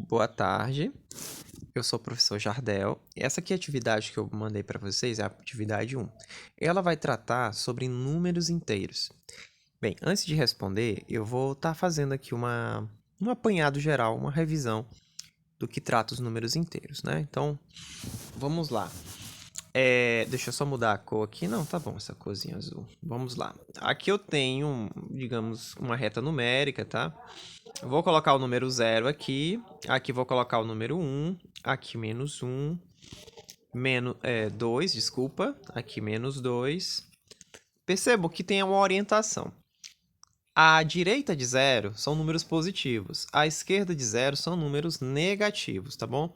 Boa tarde, eu sou o professor Jardel. Essa aqui é a atividade que eu mandei para vocês é a atividade 1. Ela vai tratar sobre números inteiros. Bem, antes de responder, eu vou estar fazendo aqui um apanhado geral, uma revisão do que trata os números inteiros, né? Então, vamos lá. Deixa eu só mudar a cor aqui. Não, tá bom, essa corzinha azul. Vamos lá. Aqui eu tenho, digamos, uma reta numérica, tá? Eu vou colocar o número 0 aqui. Aqui vou colocar o número 1. Aqui menos 1. 2, desculpa. Aqui menos 2. Percebo que tem uma orientação. A direita de 0 são números positivos. A esquerda de 0 são números negativos, tá bom?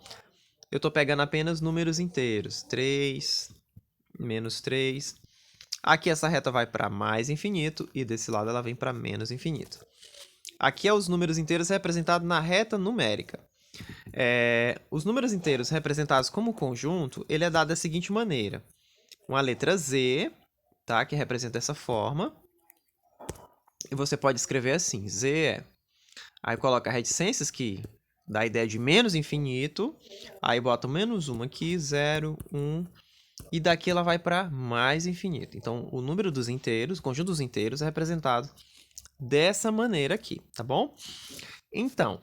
Eu estou pegando apenas números inteiros. 3, menos 3. Aqui essa reta vai para mais infinito e desse lado ela vem para menos infinito. Aqui é os números inteiros representados na reta numérica. Os números inteiros representados como conjunto, ele é dado da seguinte maneira. Uma letra Z, tá? Que representa essa forma. E você pode escrever assim, Z é... Aí coloca reticências, que dá a ideia de menos infinito. Aí bota menos 1 aqui, 0, 1. E daqui ela vai para mais infinito. Então, o número dos inteiros, o conjunto dos inteiros, é representado dessa maneira aqui, tá bom? Então,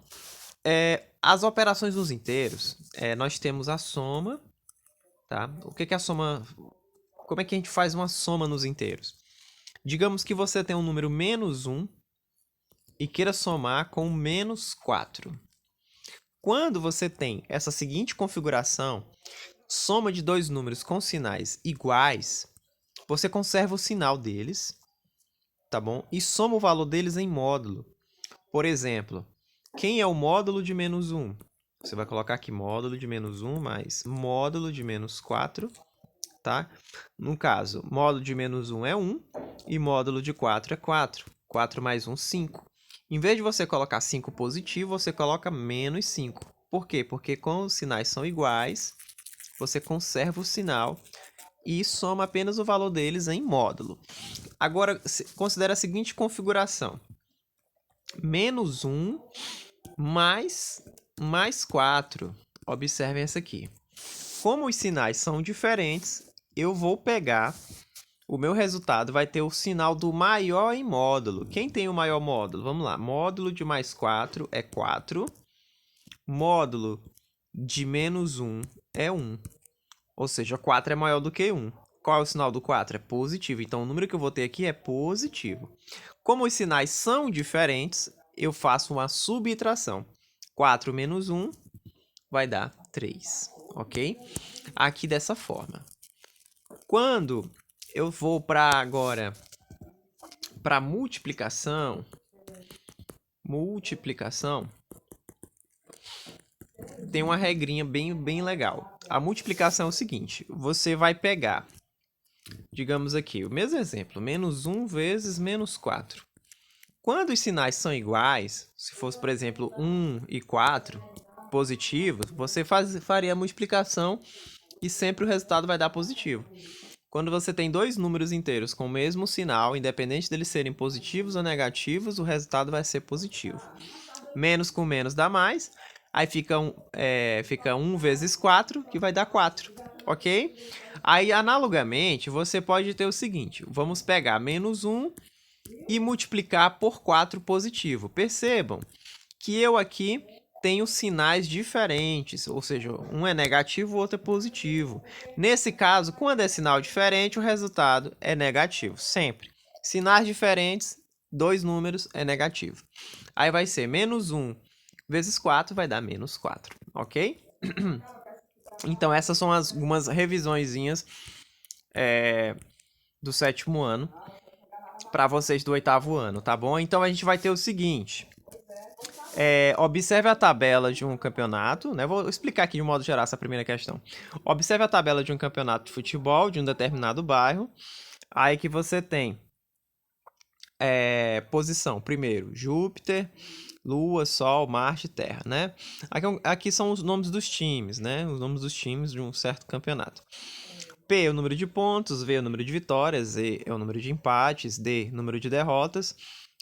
as operações dos inteiros, nós temos a soma, tá? O que é a soma? Como é que a gente faz uma soma nos inteiros? Digamos que você tem um número menos 1 e queira somar com menos 4. Quando você tem essa seguinte configuração, soma de dois números com sinais iguais, você conserva o sinal deles, tá bom? E soma o valor deles em módulo. Por exemplo, quem é o módulo de menos 1? Você vai colocar aqui módulo de menos 1 mais módulo de menos 4, tá? No caso, módulo de menos 1 é 1 e módulo de 4 é 4. 4 mais 1, 5. Em vez de você colocar 5 positivo, você coloca menos 5. Por quê? Porque quando os sinais são iguais, você conserva o sinal e soma apenas o valor deles em módulo. Agora, considere a seguinte configuração. Menos 1 mais 4. Observem essa aqui. Como os sinais são diferentes, eu vou pegar... O meu resultado vai ter o sinal do maior em módulo. Quem tem o maior módulo? Vamos lá. Módulo de mais 4 é 4. Módulo de menos 1 é 1. Ou seja, 4 é maior do que 1. Qual é o sinal do 4? É positivo. Então, o número que eu vou ter aqui é positivo. Como os sinais são diferentes, eu faço uma subtração. 4 menos 1 vai dar 3, ok? Aqui dessa forma. Quando eu vou agora para multiplicação, tem uma regrinha bem legal. A multiplicação é o seguinte, você vai pegar, digamos aqui, o mesmo exemplo, menos 1 vezes menos 4. Quando os sinais são iguais, se fosse, por exemplo, 1 e 4 positivos, você faria a multiplicação e sempre o resultado vai dar positivo. Quando você tem dois números inteiros com o mesmo sinal, independente deles serem positivos ou negativos, o resultado vai ser positivo. Menos com menos dá mais, aí fica 1 vezes 4, que vai dar 4, ok? Aí, analogamente, você pode ter o seguinte, vamos pegar menos 1 e multiplicar por 4 positivo. Percebam que eu aqui tenho sinais diferentes, ou seja, um é negativo, o outro é positivo. Nesse caso, quando é sinal diferente, o resultado é negativo, sempre. Sinais diferentes, dois números é negativo. Aí vai ser menos 1 vezes 4 vai dar menos 4, ok? Então, essas são algumas revisõezinhas do 7º ano para vocês do 8º ano, tá bom? Então, a gente vai ter o seguinte... observe a tabela de um campeonato, né? Vou explicar aqui de modo geral essa primeira questão. Observe a tabela de um campeonato de futebol de um determinado bairro. Aí que você tem posição, primeiro, Júpiter, Lua, Sol, Marte e Terra, né? Aqui são os nomes dos times, né? Os nomes dos times de um certo campeonato. P é o número de pontos, V é o número de vitórias, Z é o número de empates, D, número de derrotas,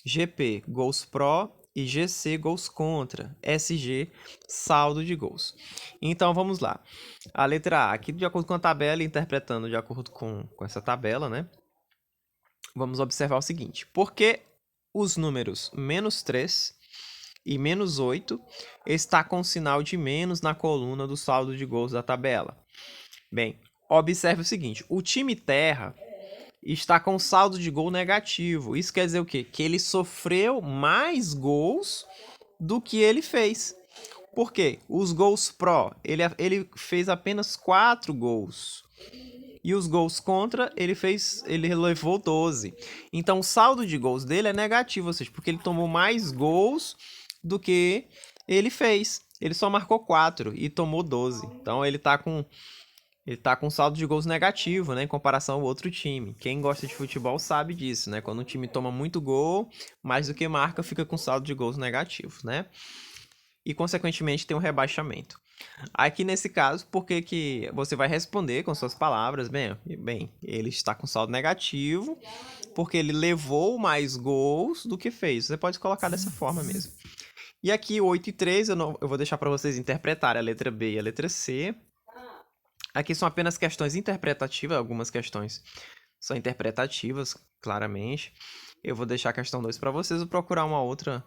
GP, gols pró, e GC, gols contra. SG, saldo de gols. Então, vamos lá. A letra A, aqui de acordo com a tabela, interpretando de acordo com essa tabela, né? Vamos observar o seguinte. Por que os números -3 e -8 está com sinal de menos na coluna do saldo de gols da tabela? Bem, observe o seguinte. O time terra está com saldo de gol negativo. Isso quer dizer o quê? Que ele sofreu mais gols do que ele fez. Por quê? Os gols pró, ele fez apenas 4 gols. E os gols contra, ele levou 12. Então, o saldo de gols dele é negativo, ou seja, porque ele tomou mais gols do que ele fez. Ele só marcou 4 e tomou 12. Então, ele tá com saldo de gols negativo, né, em comparação ao outro time. Quem gosta de futebol sabe disso, né? Quando um time toma muito gol, mais do que marca, fica com saldo de gols negativo, né? E, consequentemente, tem um rebaixamento. Aqui, nesse caso, por que você vai responder com suas palavras? Bem, ele está com saldo negativo porque ele levou mais gols do que fez. Você pode colocar dessa forma mesmo. E aqui, 8 e 3, eu vou deixar para vocês interpretarem a letra B e a letra C. Aqui são apenas questões interpretativas, algumas questões são interpretativas, claramente. Eu vou deixar a questão 2 para vocês, vou procurar uma outra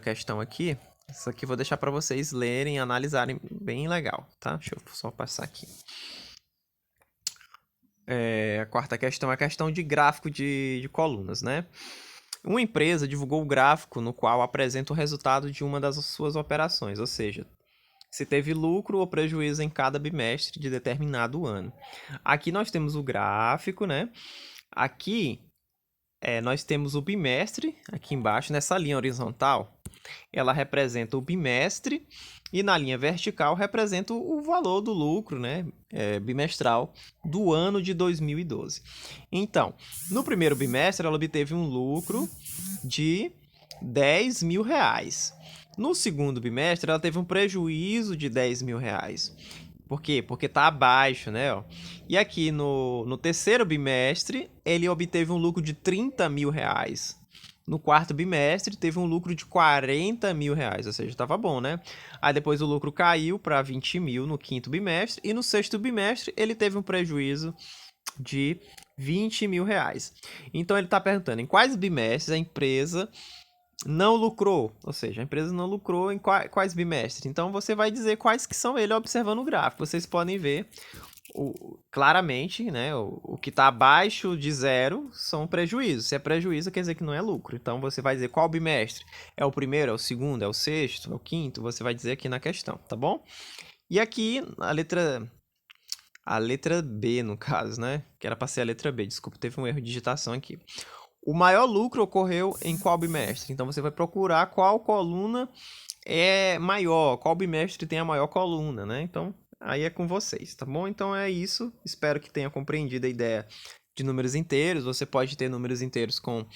questão aqui. Isso aqui eu vou deixar para vocês lerem e analisarem, bem legal, tá? Deixa eu só passar aqui. A quarta questão é a questão de gráfico de colunas, né? Uma empresa divulgou o gráfico no qual apresenta o resultado de uma das suas operações, ou seja, se teve lucro ou prejuízo em cada bimestre de determinado ano. Aqui nós temos o gráfico, né? Aqui nós temos o bimestre, aqui embaixo, nessa linha horizontal, ela representa o bimestre e na linha vertical representa o valor do lucro, né, bimestral do ano de 2012. Então, no primeiro bimestre ela obteve um lucro de R$10 mil. No segundo bimestre ela teve um prejuízo de R$10 mil. Por quê? Porque está abaixo, né? Ó. E aqui no terceiro bimestre, ele obteve um lucro de R$30 mil. No quarto bimestre, teve um lucro de R$40 mil, ou seja, estava bom, né? Aí depois o lucro caiu para 20 mil no quinto bimestre, e no sexto bimestre ele teve um prejuízo de R$20 mil. Então ele está perguntando em quais bimestres a empresa não lucrou, ou seja, a empresa não lucrou em quais bimestres. Então, você vai dizer quais que são ele observando o gráfico. Vocês podem ver claramente, né, o que está abaixo de zero são prejuízos. Se é prejuízo, quer dizer que não é lucro. Então, você vai dizer qual bimestre. É o primeiro, é o segundo, é o sexto, é o quinto. Você vai dizer aqui na questão, tá bom? E aqui, a letra B, no caso, né, que era para ser a letra B. Desculpa, teve um erro de digitação aqui. O maior lucro ocorreu em qual bimestre? Então, você vai procurar qual coluna é maior, qual bimestre tem a maior coluna, né? Então, aí é com vocês, tá bom? Então, é isso. Espero que tenha compreendido a ideia de números inteiros. Você pode ter números inteiros como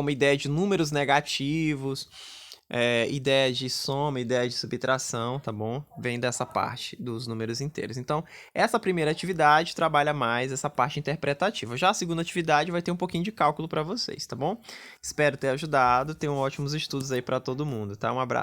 ideia de números negativos, ideia de soma, ideia de subtração, tá bom? Vem dessa parte dos números inteiros. Então, essa primeira atividade trabalha mais essa parte interpretativa. Já a segunda atividade vai ter um pouquinho de cálculo para vocês, tá bom? Espero ter ajudado. Tenham ótimos estudos aí para todo mundo, tá? Um abraço.